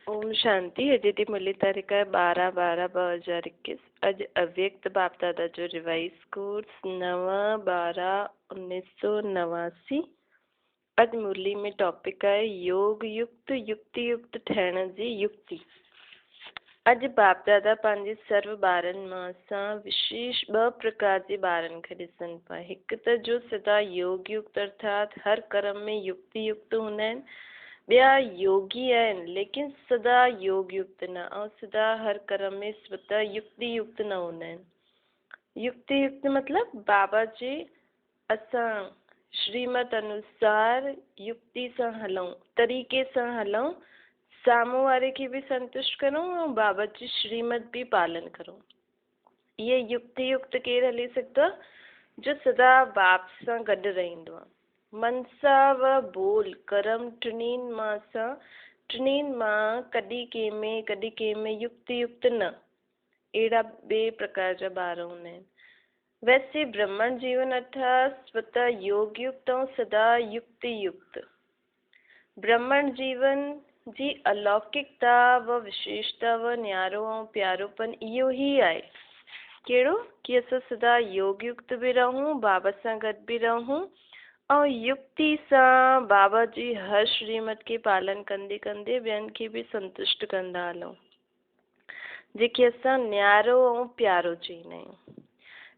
ओम शांति। अॼु ॾींहुं मिली तारीख़ आहे 12/12/2021। अॼु अव्यक्त बाप दादा जो रिवाइज कोर्स 9/12/1989। अॼु मुरली में टॉपिक आहे योग युक्त युक्ति युक्त ठहण जी युक्ति। अॼु बाप दादा पंहिंजे सर्व ॿारनि मां असां विशेष 2 प्रकार जे ॿारनि खे ॾिसनि पिया। हिकु त जो सदा योग युक्त अर्थात हर कर्म में युक्ति युक्त हूंदा आहिनि। ॿिया योगी आहिनि लेकिन सदा योग युक्त न, ऐं सदा हर कर्म में स्वतः युक्ति युक्त न हूंदा आहिनि। युक्ति युक्त मतिलबु बाबा जे असां श्रीमत अनुसार युक्ति सां हलूं, तरीक़े सां हलूं, साम्हूं वारे खे बि संतुष्ट करूं ऐं बाबा जी श्रीमत बि पालन करूं। ये युक्ति युक्त केरु हली सघंदो आहे? जो सदा बाप सां गॾु रहंदो आहे। मनसा व बोल कर्म टिनिनि मां कॾहिं कंहिंमें युक्ति युक्त न, अहिड़ा 2 प्रकार जा ॿार हूंदा आहिनि। वैसे ब्रह्मण जीवन अर्थात स्वतः योग युक्त ऐं सदा युक्ति युक्त। ब्रह्मण जीवन जी अलौकिकता व विशेषता व न्यारो ऐं प्यारोपन इहो ई आहे। कहिड़ो? कि असां सदा योग युक्त बि रहूं, बाबा सां गॾु बि रहूं ऐं युक्ति सां बाबा जी हर श्रीमत के पालन कंदे कंदे ॿियनि खे बि संतुष्ट कंदा हलूं, जेके असां न्यारो ऐं प्यारो चईंदा आहियूं।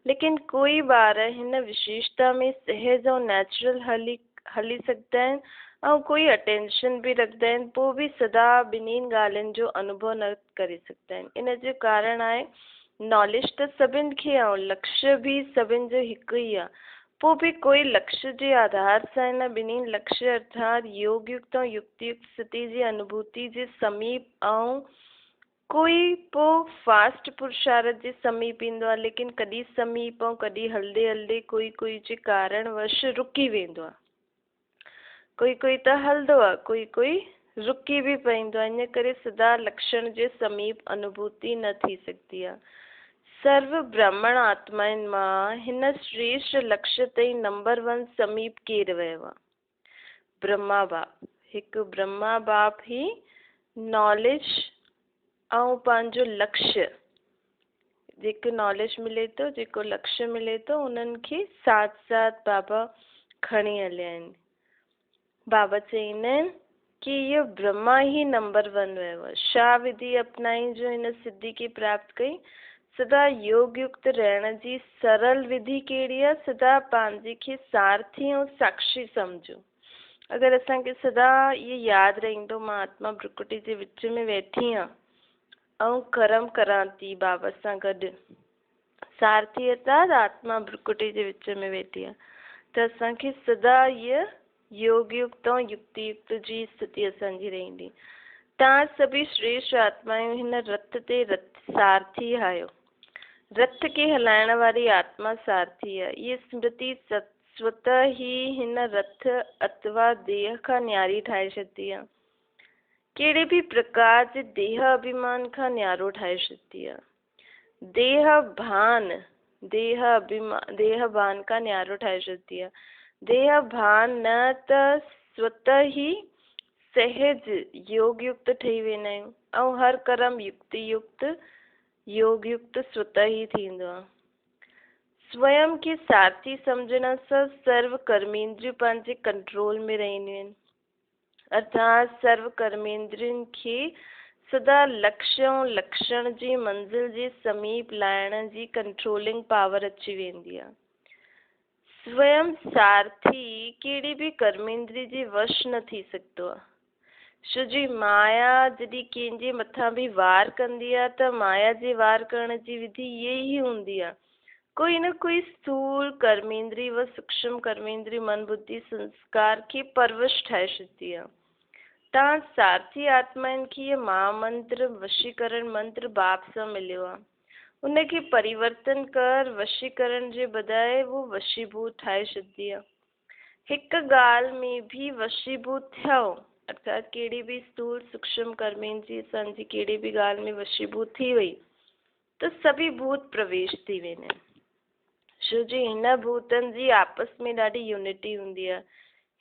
लेकिन कोई ॿार हिन विशेषता में सहज ऐं नेचुरल हली सघंदा आहिनि ऐं कोई अटेंशन बि रखंदा आहिनि, पोइ बि सदा ॿिन्हिनि ॻाल्हियुनि जो अनुभव न करे सघंदा आहिनि। इन जो कारण आहे नॉलेज त सभिनि खे आहे, लक्ष्य बि सभिनि जो हिकु ई आहे। पोइ बि कोई लक्ष्य जे आधार सां हिन ॿिन्हिनि लक्ष्य अर्थात योग युक्त ऐं युक्ति युक्त स्थिति जी अनुभूति जे समीप ऐं कोई पोइ फास्ट पुरुषार्थ जे समीप ईंदो आहे, लेकिन कॾहिं समीप ऐं कॾहिं हलंदे हलंदे कोई जे कारणवश रुकी वेंदो आहे। कोई त हलंदो आहे, कोई रुकी बि पवंदो आहे। इन करे सदा लक्षण जे समीप अनुभूति न थी सघंदी आहे। सर्व ब्राह्मण आत्माउनि मां हिन श्रेष्ठ लक्ष्य ताईं नंबर 1 समीप केरु वियो आहे? ब्रह्मा बाप। हिकु ब्रह्मा बाप ही नॉलेज ऐं पंहिंजो लक्ष्य, जेको नॉलेज मिले थो, जेको लक्ष्य मिले थो, उन्हनि खे साथ साथ बाबा खणी हलिया आहिनि। बाबा चईंदा आहिनि कि इहो ब्रह्मा ही नंबर 1 वियो आहे। छा विधि अपनाई जो हिन सिद्धि खे प्राप्त कई? सदा योग युक्त रहण जी सरल विधि कहिड़ी आहे? सदा पंहिंजे खे सारथी ऐं साक्षी सम्झो। अगरि असांखे सदा इहो यादि रहंदो मां आत्मा भ्रुकुटी जे विच में वेठी आहियां ऐं कर्म करां थी बाबा सां गॾु, सारथी अर्थात आत्मा भ्रुकुटी जे विच में वेठी आहे, त असांखे सदा इहा योग युक्त ऐं युक्ति युक्त जी स्थिति असांजी रहंदी। तव्हां सभी श्रेष्ठ आत्माऊं हिन रथ ते सारथी आहियो। रथ खे हलाइण वारी आत्मा सारथी आहे। इहा स्मृति स्वतः ही हिन रथ अथवा देह खां न्यारी ठाहे छॾंदी आहे। कहिड़े बि प्रकार जे देह अभिमान खां न्यारो ठाहे छॾंदी आहे। देह भान खां न्यारो ठाहे छॾंदी आहे। देह भान न त स्वतः ही सहज योग युक्त ठही वेंदा आहियूं ऐं हर कर्म युक्ति युक्त योग युक्त स्वतः ही थींदो आहे। स्वयं खे सारथी सम्झण सां सर्व कर्मेंद्रियूं पंहिंजे कंट्रोल में रहंदियूं आहिनि। अर्थात सर्व कर्मेंद्रियुनि खे सदा लक्ष्य ऐं लक्षण जी मंज़िल जे समीप लाइण जी कंट्रोलिंग पावर अची वेंदी आहे। स्वयं सारथी कहिड़ी बि कर्मेंद्री जे वश न थी सघंदो आहे। छो जी माया जॾहिं कंहिंजे मथां बि वार कंदी आहे त माया जे वार करण जी विधि इहे ई हूंदी आहे। कोई न कोई स्थूल कर्मेंद्री व सूक्ष्म कर्मेंद्री मन बुद्धि संस्कार खे परवश ठाहे छॾंदी आहे। तव्हां सारथी आत्माउनि खे इहे महामंत्र वशीकरण मंत्र बाप सां मिलियो आहे। उनखे परिवर्तन कर वशीकरण जे बजाए वो वशीभूत ठाहे छॾंदी आहे। हिकु ॻाल्हि में बि वशीभूत थियो अर्थात कहिड़ी बि स्थूल सूक्ष्म कर्मेंद्री असांजी कहिड़ी बि ॻाल्हि में वशीभूत थी वई त सभी भूत प्रवेश थी वेंदा आहिनि। छो जी हिन भूतनि जी आपस में ॾाढी यूनिटी हूंदी आहे।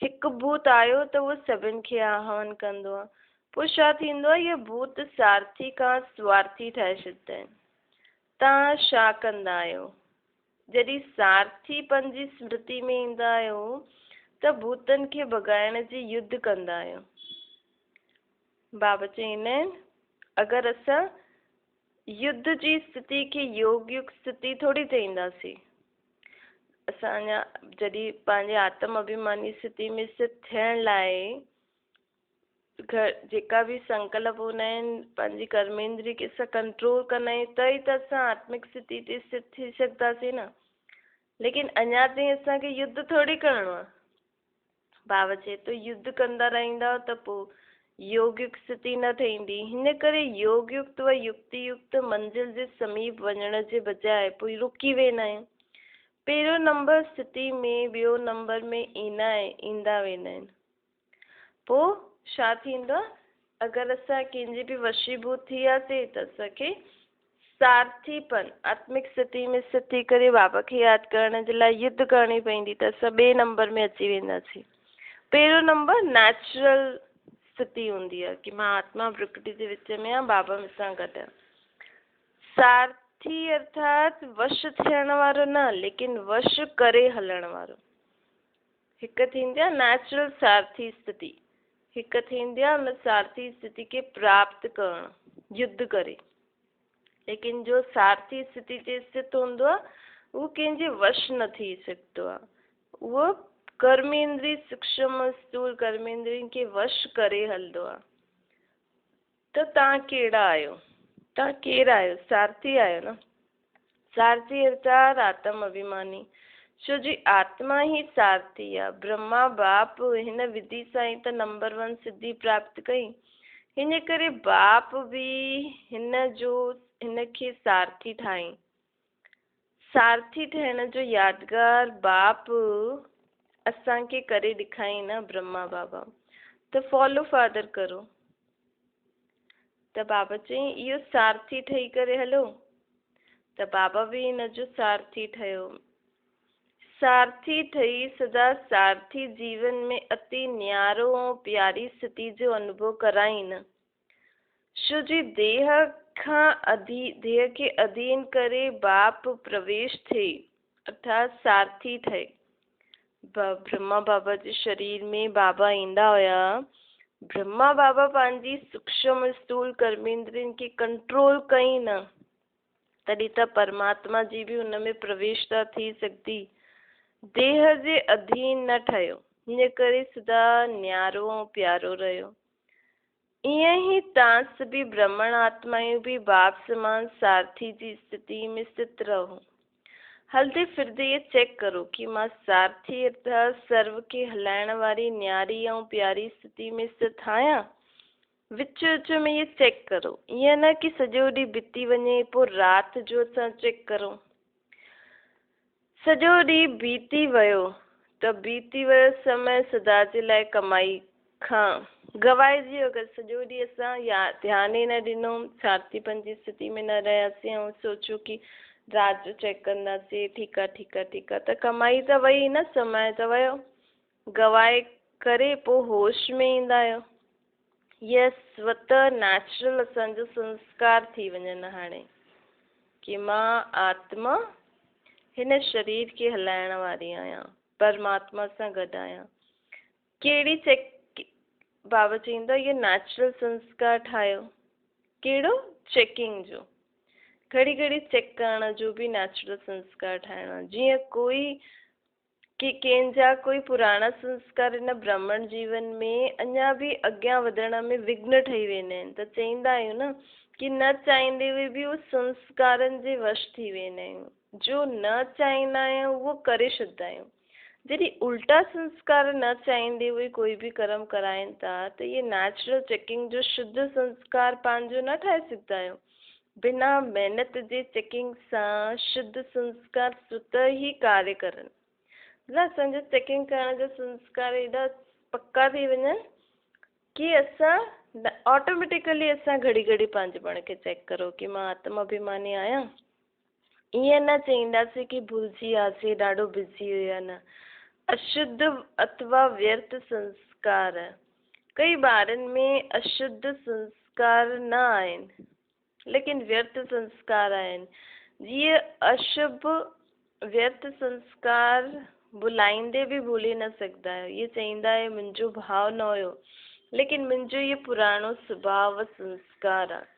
हिकु भूत आयो त उहो सभिनि खे आह्वान कंदो आहे। पोइ छा थींदो आहे, इहे भूत सारथी खां स्वार्थी ठाहे छॾींदा आहिनि। तव्हां छा कंदा आहियो? जॾहिं सारथीपन जी स्मृति में ईंदा आहियो त भूतनि खे भॻाइण जी युद्ध कंदा आहियो। बाबा चवंदा आहिनि अगरि असां युद्ध जी स्थिति खे योग युक्त स्थिति थोरी चईंदासीं। असां अञा जॾहिं पंहिंजे आत्म अभिमानी स्थिति में स्थित थियण लाइ जेका बि संकल्प हूंदा आहिनि, पंहिंजी कर्मेंद्री खे असां कंट्रोल कंदा आहियूं त ई त असां आत्मिक स्थिति ते स्थित थी सघंदासीं न। लेकिन अञा ताईं असांखे युद्ध थोरी करिणो आहे। बाबा चए थो युद्ध कंदा रहंदा त पोइ योग युक्त स्थिति न थींदी। हिन करे योग युक्त व युक्ति युक्त मंज़िल जे समीप वञण जे बजाए पोइ रुकी वेंदा आहियूं। पहिरियों नंबर स्थिति में ॿियो नंबर में ईंदा वेंदा आहिनि। पोइ छा थींदो आहे, अगरि असां कंहिंजे बि वशीभूत थी वियासीं त असांखे सारथीपन आत्मिक स्थिति में स्थित थी करे बाबा खे यादि करण जे लाइ युद्ध करणी पवंदी त असां ॿिए नंबर में अची वेंदासीं। पहिरियों नंबर नेचुरल स्थिति हूंदी आहे कि मां आत्मा प्रकृति जे विच में आहियां, बाबा मूंसां गॾु आहे। सारथी अर्थात वश थियण वारो न, लेकिन वश करे हलण वारो। हिकु थींदी आहे नेचुरल सारथी स्थिति, हिकु थींदी आहे उन सारथी स्थिति खे प्राप्त करणु युद्ध करे। लेकिन जो सारथी स्थिति ते स्थित हूंदो आहे उहो कंहिंजे वश न थी सघंदो आहे। उहो कर्मेंद्री सूक्ष्म स्थूल कर्मेंद्रियुनि खे वश करे हलंदो आहे। त तव्हां कहिड़ा आहियो? तव्हां केरु आहियो? सारथी आहियो न। सारथी अर्थात आत्म अभिमानी। छो जी आत्मा ही सारथी आहे। ब्रह्मा बाप हिन विधि सां ई त नंबर 1 सिद्धि प्राप्त कई। हिन करे बाप बि हिन खे सारथी ठाही। सारथी ठहिण जो यादगार बाप असांखे करे ॾेखारी न ब्रह्मा बाबा। त फॉलो फादर करो। त बाबा चई इहो सारथी ठही करे हलो। त बाबा बि हिन जो सारथी ठहियो। सारथी ठही सदा सारथी जीवन में अति न्यारो ऐं प्यारी स्थिति जो अनुभव कराईनि। छो जी देह खे अधीन करे बाप प्रवेश थिए अर्थात सारथी ठहे। ब्रह्मा बाबा जे शरीर में बाबा ईंदा हुया। ब्रह्मा बाबा पंहिंजी सूक्ष्म स्थूल कर्मेंद्रियुनि खे कंट्रोल कई न, तॾहिं त परमात्मा जी बि हुन में प्रवेशता थी सघंदी। देह जे अधीन न ठहियो, हिन करे सदा न्यारो ऐं प्यारो रहियो। ईअं ई तव्हां बि ब्रह्मण आत्मायूं बि बाप समान सारथी जी स्थिति में स्थित रहो। हलते फिरते ये चेक करो कि मां सारथी अर्थात सर्व के हलाइण वारी न्यारी ऐं प्यारी स्थिति में स्थित आहियां। विच विच में ये चेक करो। ईअं न कि सॼो ॾींहुं बीती वञे पोइ राति जो असां चेक करो। सॼो ॾींहुं बीती वियो त बीती वियो समय सदा जे लाइ कमाई खां गवाइजी वियो। अगरि सॼो ॾींहुं असां ध्यानु ई न ॾिनो, सारथीपन जी स्थिति में न रहियासीं ऐं सोचो कि राति जो चेक कंदासीं, ठीकु आहे त कमाई त वई न, समय त वियो। गवाए करे पोइ होश में ईंदा आहियो। इहा स्वतः नेचुरल असांजो संस्कार थी वञनि हाणे कि मां आत्मा हिन शरीर खे हलाइण वारी आहियां, परमात्मा सां गॾु आहियां। कहिड़ी चेक बाबा चईंदा इहो नेचुरल संस्कार ठाहियो। कहिड़ो? चेकिंग जो। घड़ी घड़ी चेक करण जो बि नेचुरल संस्कार ठाहिणो। जीअं कंहिंजा कोई पुराणा संस्कार हिन ब्राह्मण जीवन में अञा बि अॻियां वधण में विघ्न ठही वेंदा आहिनि त चईंदा आहियूं न कि न चाहींदे हुए बि उहो संस्कारनि जे वश थी वेंदा आहियूं। जो न चाहींदा आहियूं उहो करे छॾंदा आहियूं। जॾहिं उल्टा संस्कार न चाहींदे हुए कोई बि कर्म कराइनि था त इहे नेचुरल चेकिंग जो शुद्ध संस्कार पंहिंजो न ठाहे सघंदा आहियूं। बिना महिनत जे चेकिंग सां शुद्ध संस्कार स्वतः ई कार्य करनि। मतलब असांजो चेकिंग करण जो संस्कार एॾा पक्का थी वञनि कि असां ऑटोमेटिकली असां घड़ी घड़ी पंहिंजे पाण खे चेक करो कि मां आत्म अभिमानी आहियां। ईअं न चईंदासीं कि भुलिजी वियासीं, ॾाढो बिज़ी हुया। न, अशुद्ध अथवा व्यर्थ संस्कार कई ॿारनि में अशुद्ध संस्कार न आहिनि लेकिन व्यर्थ संस्कार आहिनि। जीअं अशुभ व्यर्थ संस्कार बुलाईंदे बि भुली न सघंदा आहियो। इहे चईंदा आहियो मुंहिंजो भाव न हुयो लेकिन मुंहिंजो इहो पुराणो स्वभाव संस्कार आहे।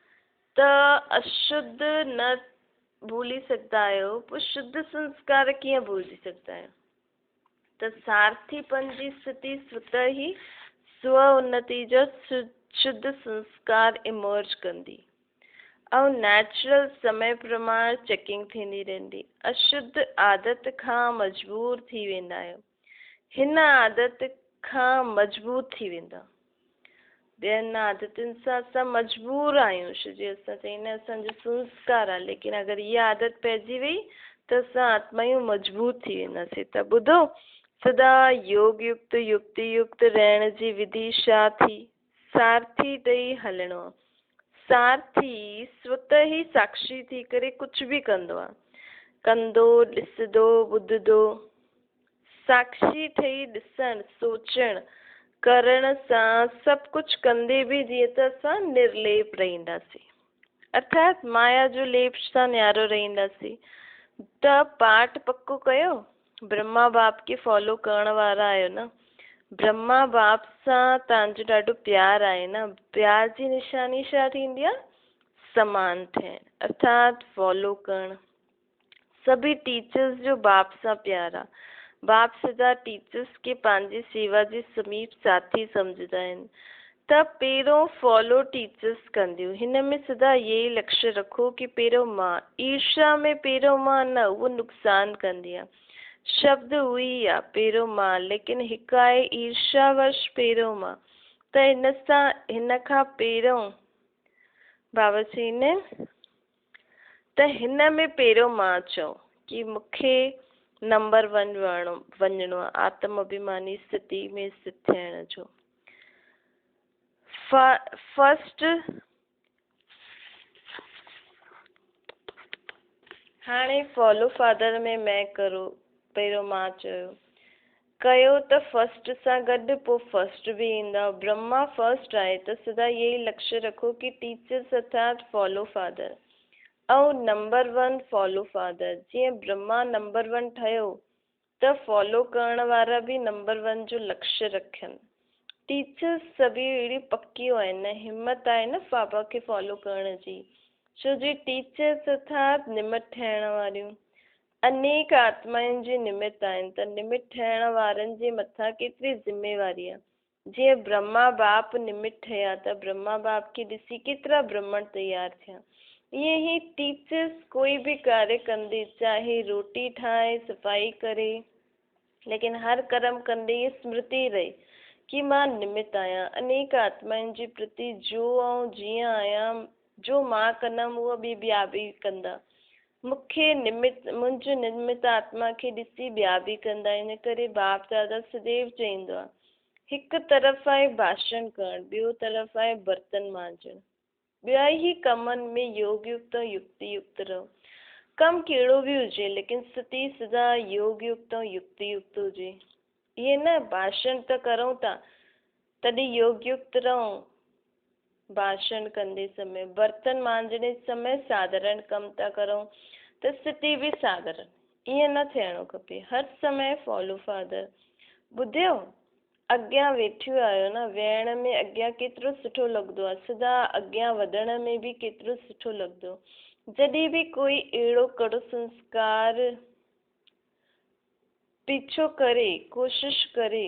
त अशुद्ध न भूली सघंदा आहियो पोइ शुद्ध संस्कार कीअं भुलिजी सघंदा आहियो। त सार्थीपन जी स्थिति स्वतः ही स्व उन्नति जो शुद्ध संस्कार इमर्ज कंदी ऐं नेचुरल समय प्रमाण चेकिंग थींदी रहंदी। अशुद्ध आदत खां मजबूर थी वेंदा आहियो, हिन आदत खां मजबूत थी वेंदा। ॿियनि आदतुनि सां असां मजबूर आहियूं जीअं असां चईंदा आहियूं असांजो संस्कार आहे लेकिन अगरि इहा आदत पइजी वई त असां आत्मायूं मजबूत थी वेंदासीं। त ॿुधो सदा योग युक्त युक्ति युक्त रहण जी विधि छा थी? सारथी ॾेई हलणो। सारथी स्वतः ही साक्षी थी करे कुझु बि कंदो आहे, कंदो, ॾिसंदो, ॿुधंदो। साक्षी ठही ॾिसण, सोचण, करण सां सभु कुझु कंदे बि जीअं त असां निर्लेप रहंदासीं, अर्थात माया जो लेप सां न्यारो रहंदासीं। त पाठ पको कयो, ब्रह्मा बाप खे फॉलो करण वारा आहियो न, ब्रह्मा बाप सां तव्हांजो ॾाढो प्यार आहे न। प्यार जी निशानी छा थींदी आहे? समान थियण, अर्थात फॉलो करण। सभी टीचर्स जो बाप सां प्यार आहे। बाप सदा टीचर्स खे पंहिंजी सेवा जे समीप साथी सम्झंदा आहिनि। त पहिरों फॉलो टीचर्स कंदियूं। हिन में सदा इहे ई लक्ष्य रखो कि पहिरों मां, ईर्ष्या में पहिरों मां न, उहो नुक़सान कंदी आहे। शब्द उहो ई आहे पहिरों मां, लेकिन हिकु आहे ईर्ष्यावश पहिरों मां। त हिन खां पहिरों बाबा चईंदा आहिनि त हिन में पहिरों मां चओ कि मूंखे नंबर 1 वञिणो आहे, आत्म अभिमानी स्थिति में स्थित थियण जो। फर्स्ट हाणे फॉलो फादर में मैं करो, पहिरों मां चयो कयो त फर्स्ट सां गॾु पोइ फर्स्ट बि ईंदा। ब्रह्मा फर्स्ट आहे त सदा इहे ई लक्ष्य रखो कि टीचर्स अर्थात फॉलो फादर ऐं नंबर 1 फॉलो फादर। जीअं ब्रह्मा नंबर 1 ठहियो त फॉलो करण वारा बि नंबर 1 जो लक्ष्य रखनि। टीचर्स सभी अहिड़ी पक्कियूं आहिनि, हिम्मत आहे न बाबा खे फॉलो करण जी, छो जी टीचर्स अर्थात निमित ठहिण वारियूं अनेक आत्माउनि जी निमित आहिनि। त निमित ठहिण वारनि जे मथां केतिरी ज़िम्मेवारी आहे। जीअं ब्रह्मा बाप निमित ठहिया त ब्रह्मा बाप खे ॾिसी केतिरा ब्राह्मण तैयार थिया। ईअं ई टीचर्स कोई बि कार्य कंदी, चाहे रोटी ठाहे, सफ़ाई करे, लेकिन हर कर्म कंदे इहे स्मृति रहे कि मां निमित आहियां। अनेक आत्माउनि जे प्रति जो ऐं जीअं आहियां, जो मां कंदमि उहो ॿिया बि कंदा। मूंखे मुंहिंजो निमित आत्मा खे ॾिसी ॿिया बि कंदा। इन करे बाप दादा सदैव चईंदो आहे हिकु तरफ़ आहे भाषण करणु, ॿियो तरफ़ आहे बर्तन मांजणु। ॿिया ई कमनि में योग युक्त ऐं युक्ति युक्त रहो। कमु कहिड़ो बि हुजे लेकिन स्थिति सदा योग युक्त ऐं युक्ति युक्त हुजे। इहे न भाषण त करूं था तॾहिं योग युक्त रहो। भाषण कंदे समय, बर्तन मांजने समय साधारण कम था करूं त स्थिति बि साधारण। ईअं न थियणो खपे। हर समय फॉलो फादर। ॿुधियो अॻियां वेठियो आहियो न, वेहण में अॻियां केतिरो सुठो लॻंदो आहे, सदा अॻियां वधण में बि केतिरो सुठो लॻंदो। जॾहिं बि कोई अहिड़ो कड़ो संस्कार पीछो करे, कोशिश करे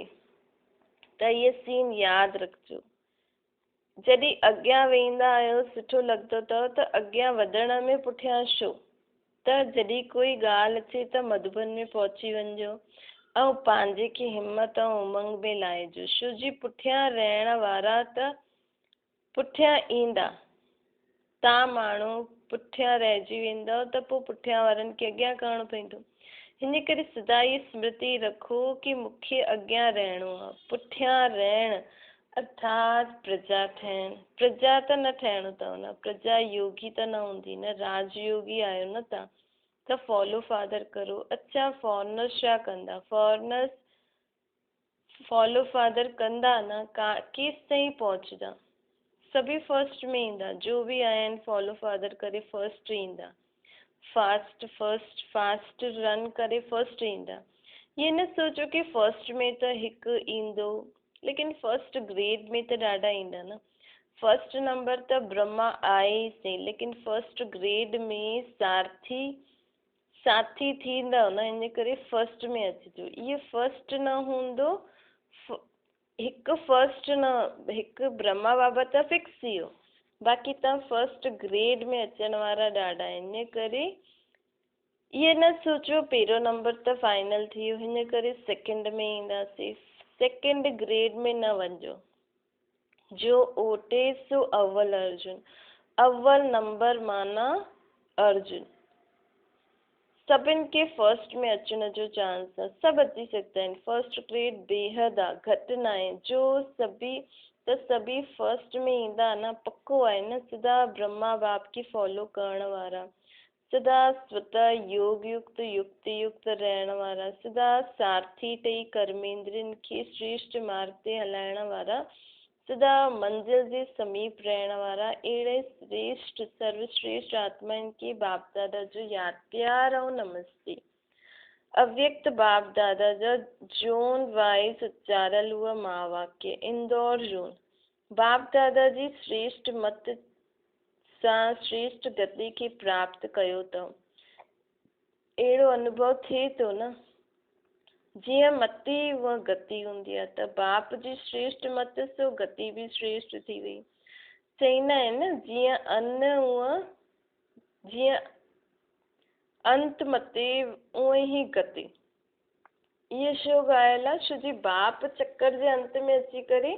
त इहे सीन यादि रखिजो। जॾहिं अॻियां वेंदा आहियो सुठो लॻंदो अथव त अॻियां वधण में पुठियां छो? त जॾहिं कोई ॻाल्हि अचे त मधुबन में पहुची वञिजो ऐं पंहिंजे खे हिमत ऐं उमंग में लाहिजो। छो जी पुठियां रहण वारा त पुठियां ईंदा, तव्हां माण्हू पुठियां रहिजी वेंदव त पोइ पुठियां वारनि खे अॻियां करणो पवंदो। हिन करे सदा ई स्मृति रखो कि मूंखे अॻियां रहणो आहे। पुठियां रहण अर्थात प्रजा ठहण। प्रजा त न ठहिणो अथव न, प्रजा योगी त न हूंदी न, राजयोगी आहियो न तव्हां। त फॉलो फादर करो। अच्छा फॉरनर्स छा कंदा? फॉलो फादर कंदा न का केस ताईं पहुचंदा। सभी फर्स्ट में ईंदा, जो भी आया आहिनि फॉलो फादर करे फर्स्ट ईंदा। फास्ट रन करे फर्स्ट ईंदा। ये न सोचो कि फर्स्ट में त हिकु ईंदो, लेकिन फर्स्ट ग्रेड में त ॾाढा ईंदा न। फर्स्ट नंबर त ब्रह्मा आहे ई सही, लेकिन फर्स्ट ग्रेड में साथी थींदा न, इन करे फर्स्ट में अचिजो। इहे फर्स्ट न हूंदो, हिकु फर्स्ट न, हिकु ब्रह्मा बाबा त फिक्स थी वियो, बाक़ी तव्हां फर्स्ट ग्रेड में अचण वारा ॾाढा आहिनि। इन करे इहे न सोचो पहिरियों नंबर त फाइनल थी वियो, हिन करे सेकेंड में ईंदासीं। सेकेंड ग्रेड में न वञिजो। जो ओटे सो अव्वल अर्जुन, अव्वल नंबर माना अर्जुन। सभिनि खे फर्स्ट में अचण जो चांस आहे, सभु अची सघंदा आहिनि। फर्स्ट ग्रेड बेहद आहे, घटि न आहे। जो सभी फर्स्ट में ईंदा न, पक्को आहे न, सदा ब्रह्मा बाप की फॉलो करण वारा, सदा स्वतः योग युक्त युक्ति युक्त रहण वारा, सदा सारथी ठही कर्मेंद्रियनि खे श्रेष्ठ मार्ग ते हलाइण वारा, सदा मंजिल जे समीप रहण वारा, अहिड़े श्रेष्ठ सर्वश्रेष्ठ आत्माउनि खे बाप दादा जो यादि प्यार ऐं नमस्ते। अव्यक्त बाप दादा जा जोन वाइज उचारल हुआ महावाक्य, इंदौर जोन। बाप दादा जी श्रेष्ठ मत सां श्रेष्ठ गति खे प्राप्त कयो अथऊं। अहिड़ो अनुभव थिए थो न, जीअं मति उहा गति हूंदी आहे, त बाप जी श्रेष्ठ मत सो गति बि श्रेष्ठ थी वई। चईंदा आहिनि न, जीअं अंत मते उअं ई गति। इहे छो ॻाल्हि आहे, छो जी बाप चक्कर जे अंत में अची करे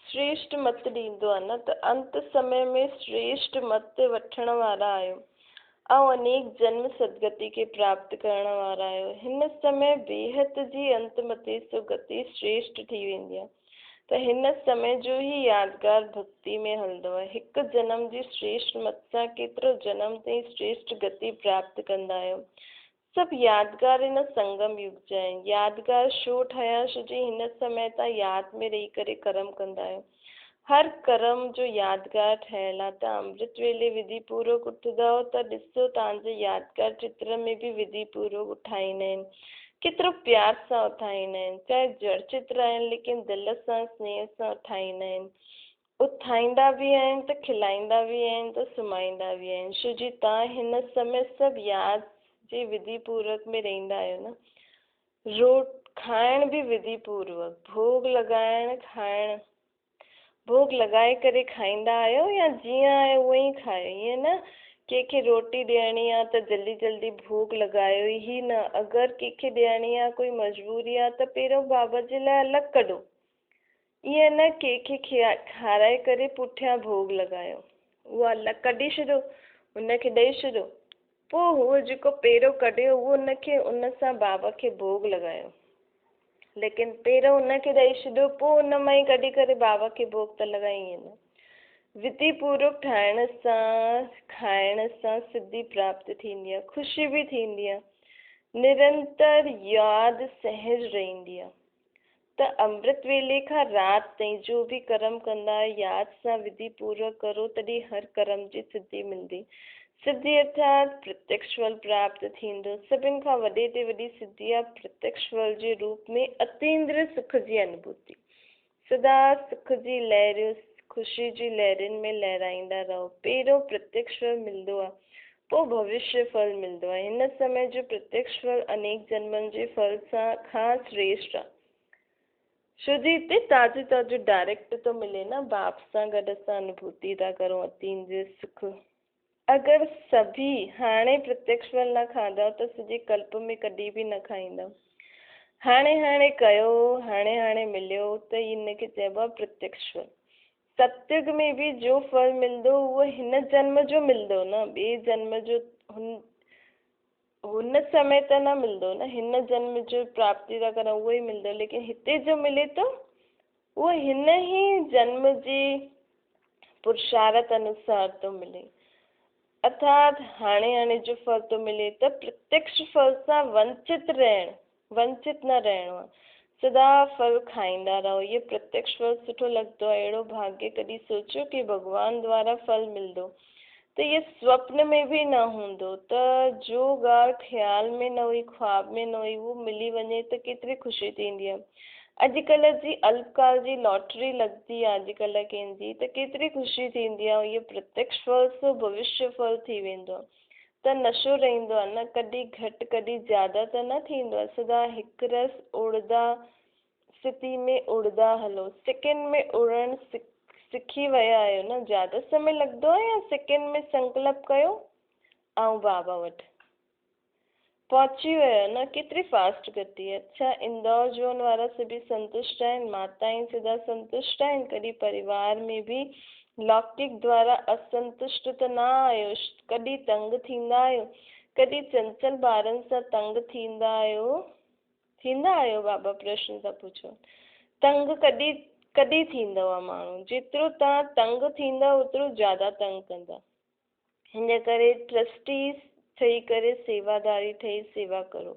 श्रेष्ठ मत ॾींदो आहे न, त अंत समय में श्रेष्ठ मत वठण वारा आहियो ऐं अनेक जन्म सदगति के प्राप्त करण वारा आहियो। हिन समय बेहद जी अंत मते सो गति श्रेष्ठ थी वेंदी आहे, त हिन समय जो ही यादगार भक्ति में हलंदो आहे। हिकु जन्म जी श्रेष्ठ मत सां केतिरो जन्म ताईं श्रेष्ठ गति प्राप्त कंदा आहियो। सभु यादगार इन संगम युग जा आहिनि। यादगार छो ठाहिया, छो जी हिन समय तव्हां यादि में रही करे कर्म कंदा आहियो। हर कर्म जो यादगार ठहियल आहे। तव्हां अमृत वेले विधि पूर्वक उथंदव त ॾिसो तव्हांजे यादगार चित्र में बि विधि पूर्वक उठाईंदा आहिनि, केतिरो प्यार सां उठाईंदा आहिनि। चाहे जड़ चित्र आहिनि, लेकिन दिलि सां स्नेह सां उठाईंदा आहिनि। उथाईंदा बि आहिनि त खिलाईंदा बि आहिनि त सुम्हाईंदा बि आहिनि, छो जी तव्हां हिन समय सभु यादि जे विधि पूर्वक में रहंदा आहियो न। खाइण बि विधि पूर्वक, भोग लॻाए करे खाईंदा आहियो, या जीअं आहे उअं ई खायो। ईअं न कंहिंखे रोटी ॾियणी आहे त जल्दी जल्दी भोग लॻायो ई न। अगरि कंहिंखे ॾियणी आहे, कोई मजबूरी आहे, त पहिरियों बाबा जे लाइ अलॻि कढो। ईअं न कंहिंखे खाराए करे पुठियां भोग लॻायो, उहो अलॻि कढी छॾो, हुनखे ॾेई छॾो। पोइ उहो जेको पहिरियों कढियो उहो उन सां बाबा खे भोग लॻायो, लेकिन पहिरियों हुनखे ॾेई छॾियो, पोइ हुन मां ई कढी करे बाबा खे भोग त लॻाईं न। विधि पूर्वक ठाहिण सां खाइण सां सिद्धि प्राप्त थींदी आहे, ख़ुशी बि थींदी आहे, निरंतर यादि सहज रहंदी आहे। त अमृत वेले खां राति ताईं जो बि कर्म कंदा यादि सां विधि पूर्वक करो, तॾहिं हर कर्म जी सिद्धि मिलंदी। सिद्धि अर्थात प्रत्यक्ष फल प्राप्त थींदो। सभिनि खां वॾे ते वॾी सिद्धि आहे प्रत्यक्ष फल जे रूप में अतींद्र सुख जी अनुभूति। सदा सुख जी लहरियूं, ख़ुशी जी लहरियुनि में लहराईंदा रहो। पहिरियों प्रत्यक्ष फल मिलंदो आहे, पोइ भविष्य फल मिलंदो आहे। हिन समय जो प्रत्यक्ष फल अनेक जन्मनि जे फल सां खां श्रेष्ठ आहे, छो जी हिते ताज़ो डायरेक्ट थो मिले न। बाप सां गॾु असां अनुभूति था करूं अतींद्र सुख। अगरि सभी हाणे प्रत्यक्ष फल न खाईंदव त सॼे कल्प में कॾहिं बि न खाईंदव। हाणे कयो, हाणे मिलियो, त हिनखे चइबो आहे प्रत्यक्ष फल। सत्युग में बि जो फल मिलंदो उहो हिन जन्म जो मिलंदो न, ॿिए जन्म जो हुन समय त न मिलंदो न। हिन जन्म जो प्राप्ति था करूं उहो ई मिलंदो, लेकिन हिते जो मिले थो उहो हिन ई जन्म जी पुरुषार्थ अनुसार थो मिले। अर्थात हाणे जो फल तो मिले, त प्रत्यक्ष फल सां वंचित न रहणो आहे। सदा फल खाईंदा रहो। ये प्रत्यक्ष फल सुठो लगदो आहे। अहिड़ो भाग्य कॾहिं सोचियो कि भगवान द्वारा फल मिलंदो त ये स्वप्न में भी न हूंदो। त जो ॻाल्हि ख़्याल में न हुई, ख्वाब में न हुई, वो मिली वञे त केतिरी ख़ुशी थींदी आहे। अॼुकल्ह जी अल्पकाल जी लॉटरी लॻंदी आहे अॼुकल्ह कंहिंजी त केतिरी ख़ुशी थींदी आहे। इहो प्रत्यक्ष फल सो भविष्य फल थी वेंदो आहे। त नशो रहंदो आहे न, कॾहिं घटि कॾहिं ज़्यादा त न थींदो आहे। सदा हिकु रस उड़दा स्थिति में उड़दा हलो। सेकेंड में उड़ण सिखी विया आहियो न। ज़्यादा समय लॻंदो आहे या सेकेंड में संकल्प कयो ऐं बाबा वटि पहुची वियो न। केतिरी फास्ट गति आहे। अच्छा, इंदौर जोन वारा सभी संतुष्ट आहिनि, माताएं सदा संतुष्ट आहिनि। कॾहिं परिवार में भी लौकिक द्वारा असंतुष्ट त न आहियो? कॾहिं तंग थींदा आहियो? कॾहिं चंचल ॿारनि सां तंग थींदा आहियो? बाबा प्रश्न था पूछो। तंग कॾहिं कॾहिं थींदव माण्हू? जेतिरो तव्हां तंग थींदा ओतिरो ज़्यादा तंग कंदा। हिन करे ट्रस्टीज़ ठही करे सेवादारी ठही सेवा करो।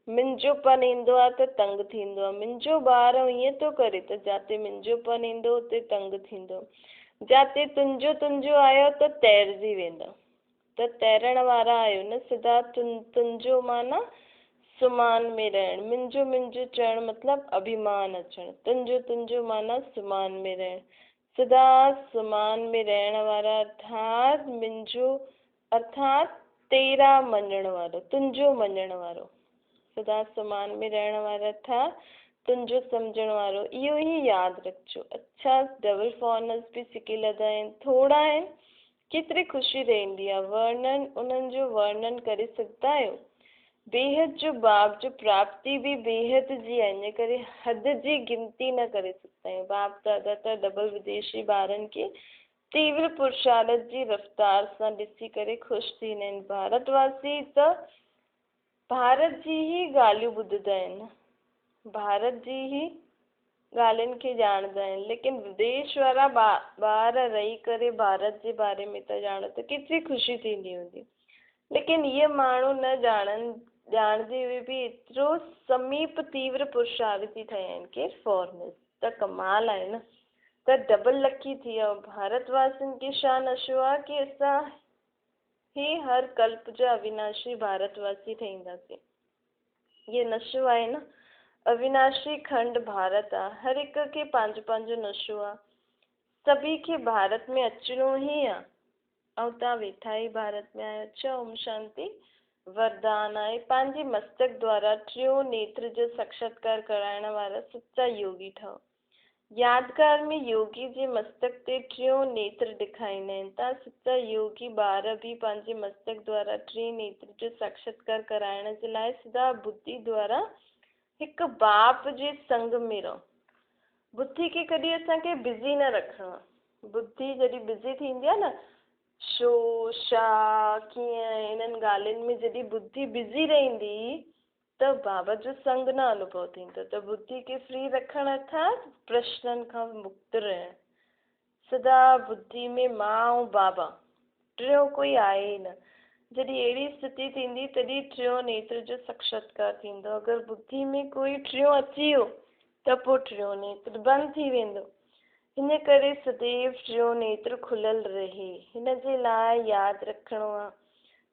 मुंहिंजोपन ईंदो आहे त तंग थींदो आहे। मुंहिंजो ॿार ईअं थो करे त जिते मुंहिंजोपन ईंदो उते तंग थींदो। जिते तुंहिंजो आयो त तैरजी वेंदा। त तैरण वारा आहियो न। सदा तुंहिंजो माना सुमान में रहण। मुंहिंजो चवण मतिलबु अभिमान अचणु। तुंहिंजो माना सुमान में रहण। सदा सुमान में रहण वारा अर्थात मुंहिंजो अर्थात तेरा मञण वारो, तुंहिंजो मञण वारो। सदा सुमान में रहण वारा था तुंहिंजो सम्झण वारो। इहो ई यादि रखिजो। अच्छा, डबल फॉरनर्स भी सिकिलंदा आहिनि, थोड़ा आहिनि। केतिरी ख़ुशी रहंदी आहे। वर्णन उन्हनि जो वर्णन करे सघंदा आहियो? बेहद जो बाप जो प्राप्ति भी बेहद जी आहे। इन करे हद जी गिनती न करे सघंदा आहियूं। बाप दादा त डबल विदेशी ॿारनि के तीव्र पुरुषार्थ जी रफ़्तार सां ॾिसी करे ख़ुशि थींदा आहिनि। भारतवासी त भारत जी ही ॻाल्हियूं ॿुधंदा आहिनि, भारत जी ही ॻाल्हियुनि खे ॼाणंदा आहिनि। लेकिन विदेश वारा ॿार रही करे भारत जे बारे में था ॼाणनि त केतिरी ख़ुशी थींदी हूंदी। लेकिन इहे माण्हू न ॼाणंदे हुए बि एतिरो समीप तीव्र पुरुषार्थी ठहिया आहिनि के फॉरनर्स। त कमाल आहे न। त डबल लकी थी वियो। भारतवासियुनि खे छा नशो आहे कि असां ही हर कल्प जा अविनाशी भारतवासी ठहींदासीं। ये नशो आहे न। अविनाशी खंड भारत आहे। हर हिक खे पंहिंजो पंहिंजो नशो आहे। सभी खे भारत में अचिणो ही आहे। ऐं तव्हां वेठा ई भारत में आहियो। अच्छा, ओम शांति। वरदान आहे पंहिंजे मस्तक द्वारा टियों नेत्र जो साक्षात्कार कराइण वारा सच्चा योगी ठहो। यादगार में योगी जे मस्तक ते टियों नेत्र ॾेखारींदा आहिनि। तव्हां सच्चा योगी ॿार भी पंहिंजे मस्तक द्वारा टे नेत्र जो साक्षात्कार कराइण जे लाइ सदा बुद्धि द्वारा हिकु बाप जे संग में रहो। बुद्धि खे कॾहिं असांखे बिज़ी न रखिणो आहे। बुद्धि जॾहिं बिज़ी थींदी आहे न, शो छा कीअं इन्हनि ॻाल्हियुनि में जॾहिं बुद्धि बिज़ी रहंदी त बाबा जो संग न अनुभव थींदो। त बुद्धि खे फ्री रखण अर्थात प्रश्ननि खां मुक्त रहण। सदा बुद्धि में मां ऐं बाबा टियों कोई आहे ई न। जॾहिं अहिड़ी स्थिति थींदी तॾहिं टियों नेत्र जो साक्षात्कार थींदो। अगरि बुद्धि में कोई टियों अची वियो त पोइ टियों नेत्र बंदि थी वेंदो। हिन करे सदैव टियों नेत्र खुलियल रहे। हिन जे लाइ यादि रखिणो आहे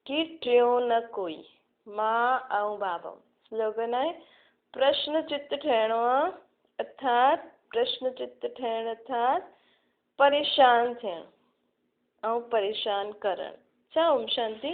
कि टियों न कोई, मां ऐं बाबा। स्लोगन आहे प्रश्न चित्त ठहिणो आहे अर्थात प्रश्न चित्त ठहिण अर्थात परेशान थियण ऐं परेशान करण। अच्छा, ओम शांति।